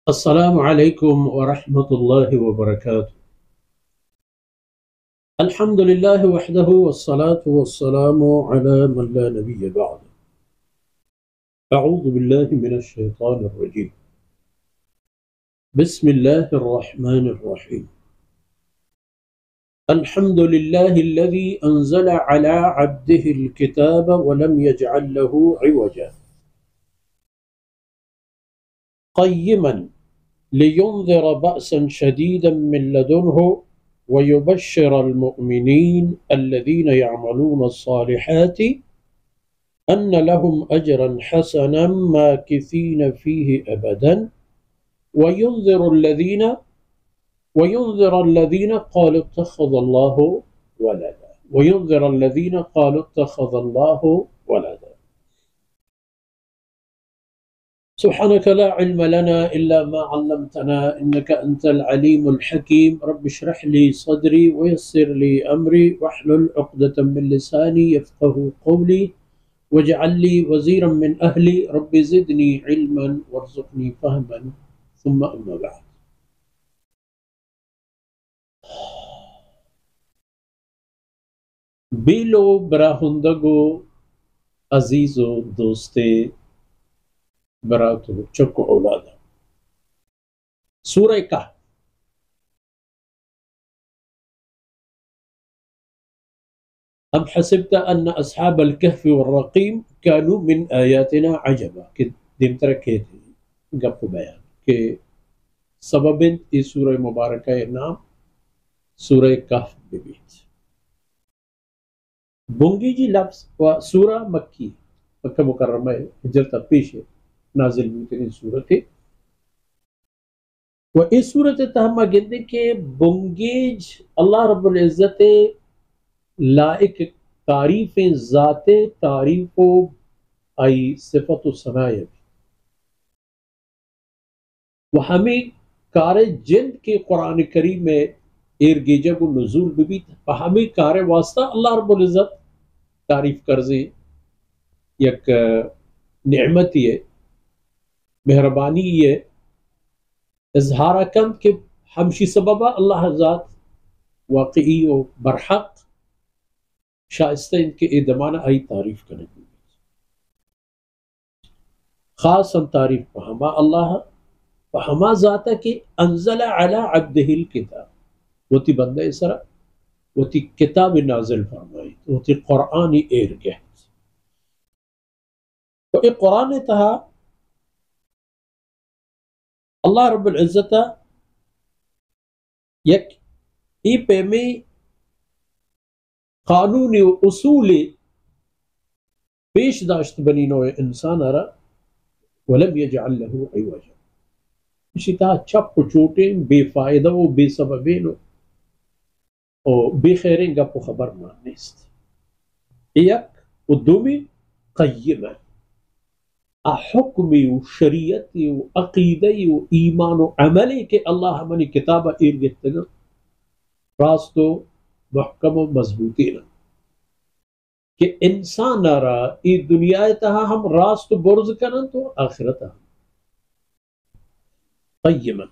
السلام عليكم ورحمة الله وبركاته. الحمد لله وحده والصلاة والسلام على من لا نبي بعده. أعوذ بالله من الشيطان الرجيم. بسم الله الرحمن الرحيم. الحمد لله الذي أنزل على عبده الكتاب ولم يجعل له عوجا قيما لينذر بأسا شديدا من لدنه ويبشر المؤمنين الذين يعملون الصالحات أن لهم أجرا حسنا ماكثين فيه أبدا وينذر الذين قالوا اتخذ الله ولدا وينذر الذين قالوا اتخذ الله ولدا. سبحانك لا علم لنا إلا ما علمتنا إنك أنت العليم الحكيم. رب اشرح لي صدري ويسر لي أمري واحلل عقدة من لساني يفقه قولي واجعل لي وزيرا من أهلي رب زدني علما وارزقني فهما ثم أما بعد. بیلو براهندگو عزیزو دوستے براتو چکو اولادا. سورہ کہف. أم حسبت أن أصحاب الكهف والرقيم كانوا من آياتنا عجبا کہ دمت رکھے تھے گپ بیان کہ سبب اس سورہ مبارکہ نام سورہ کہف بیت بونگی جی لفظ و سورہ مکی مکہ مکرمہ ہجرت پیش نازل ہوئی سورت ہے و اس صورت تہمہ گندے کہ بونگیج اللہ رب العزت لائق تعریف ذات تعریف و آئی صفت و ثنائے وہ ہمیں کار جند کے قرآن کریم میں ارگیجب و نزول بھی ہمیں کار واسطہ اللہ رب العزت تعریف کرزے یک نعمتی ہے مہربانی ہے اظہار کم کہ ہمشی سببہ اللہ ذات واقعی و برحق شائستہ ان کے ادمانہ آئی تعریف کرنے کی خاص ہم تعریف پہما اللہ پہما ذاتہ کہ انزل علی عبدہ الکتاب وہ تی بندہ اسرا وہ تی کتاب نازل فرمائی وہ تی قرآنی ایر گہت تو ایک قرآن تہا اللہ رب العزت یک ای پہ میں قانون و اصول پیش داشت بنی نوع انسان ارا ولم یجعل له عوجا اسی طرح چپ و چوٹیں بے فائدہ و بے سببین و بے خیریں گپ و خبر مانیست یک و دومی قیمہ حکمی و شریعتی و عقیدی و ایمان و عملی کہ اللہ ہمانی کتابہ ارگتنا راست و محکم و مضبوطی نا کہ انسان را ای دنیا تہا ہم راست و برز کنن تو آخرت ہم قیما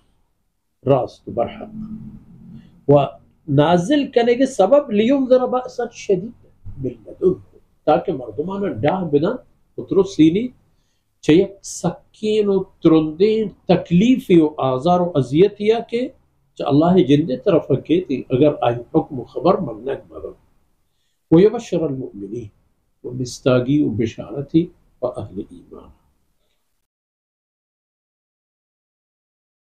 راست و برحق و نازل کرنے کے سبب لیونذر بأسا شدید من لدنہ تاکہ مردمانہ ڈاہ بدن اترو سینی چیک سکین و ترندین تکلیف و آزار و اذیت یا کہ اللہ جندے طرف رکھے تھی اگر آئی حکم و خبر منگ مدن ویبشر المؤمنین و مستاگی و بشارتی و اہل ایمان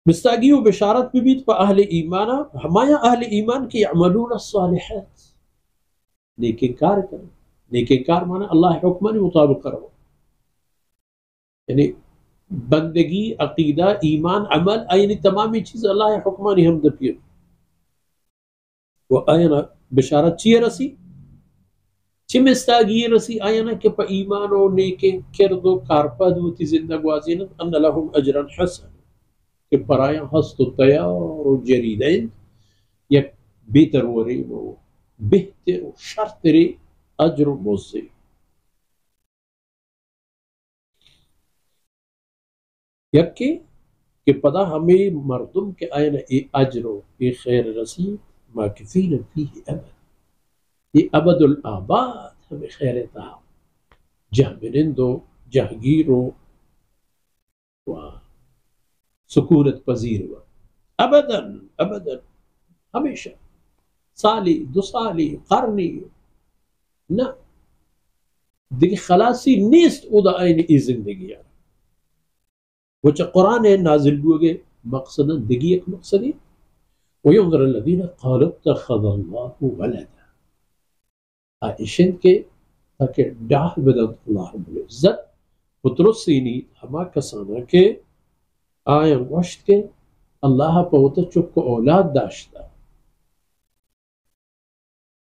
مستاگی و بشارت بھی بیت پا اہل ایمان ہمایا اہل ایمان کی یعملون الصالحات نیک کار کریں نیک کار مانا اللہ حکمانی مطابق کرو یعنی بندگی عقیدہ ایمان عمل آئینی تمامی چیز اللہ حکمانی ہم دپیر و آئینا بشارت چیئے رسی چی مستاگی رسی آئینا کہ پا ایمان و نیکیں کرد و کارپد و تی زندگوازین ان لهم اجرا حسن کہ پرایاں ہست و تیار و جریدین یک بہتر و ریم و بہتر و شرطر اجر و موزی یکی کہ پدا ہمیں مردم کے آئین ای اجر و ای خیر رسید ماکثین فیہ ابد، یہ ابد الآباد ہمیں خیر تا جہ بنندو جہ گیرو و سکونت پذیر و ابداً ابداً ہمیشہ، سالی دو سالی قرنی نہ دیکھ خلاصی نیست او دا آئین ای زندگی آن وچہ قرآن نازل ہوئے مقصدا دگی ایک مقصدی وَيُنْظِرَ الَّذِينَ قَالُوا اتَّخَذَ اللَّهُ وَلَدًا آئیشن کے تاکہ ڈاہ بدن اللہ رب العزت پترسینی ہما کسانا کے آیا گوشت کے اللہ پوتا چک اولاد داشتا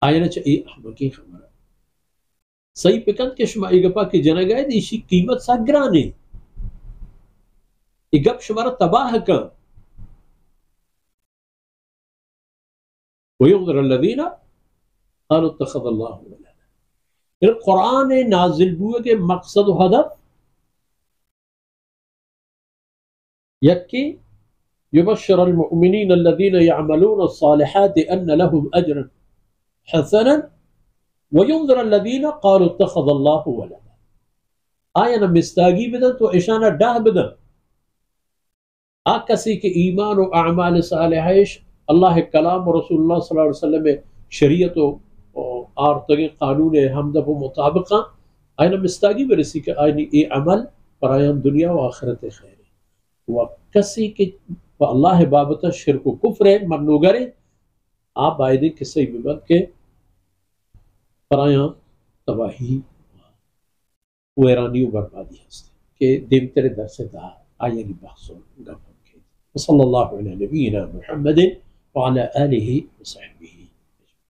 آیا نچا ای احمقی خبر صحیح پکند کہ شما ایگا پا کی جنگائی دیشی قیمت سا گرانے گپ شمارا تباہ کا وَيُنْظِرَ الَّذِينَ قَالُوا اتَّخَذَ اللَّهُ وَلَدًا پھر قرآن نازل ہوئے کے مقصد و ہدف یکی يُبَشِّرَ الْمُؤْمِنِينَ الَّذِينَ يَعْمَلُونَ الصَّالِحَاتِ أَنَّ لَهُمْ أَجْرًا حَسَنًا وَيُنْظِرَ الَّذِينَ قَالُوا اتَّخَذَ اللَّهُ وَلَدًا آیا نمستاگی بدن تو اشانہ ڈاہ بدن کسی کے ایمان و اعمال صالحائش اللہ کلام و رسول اللہ صلی اللہ علیہ وسلم شریعت و آرتگی قانون حمدہ و مطابقہ آئینہ مستاگی برسی کہ آئینی ای عمل پر آیان دنیا و آخرت خیر و کسی کے اللہ بابتا شرک و کفر منوگرے آپ آئیدے کسی بمت کے پر آیان تباہی ویرانی و بربادی ہستے کہ دیم ترے درس دا آئینی بحثوں گا وصلى الله على نبينا محمد وعلى آله وصحبه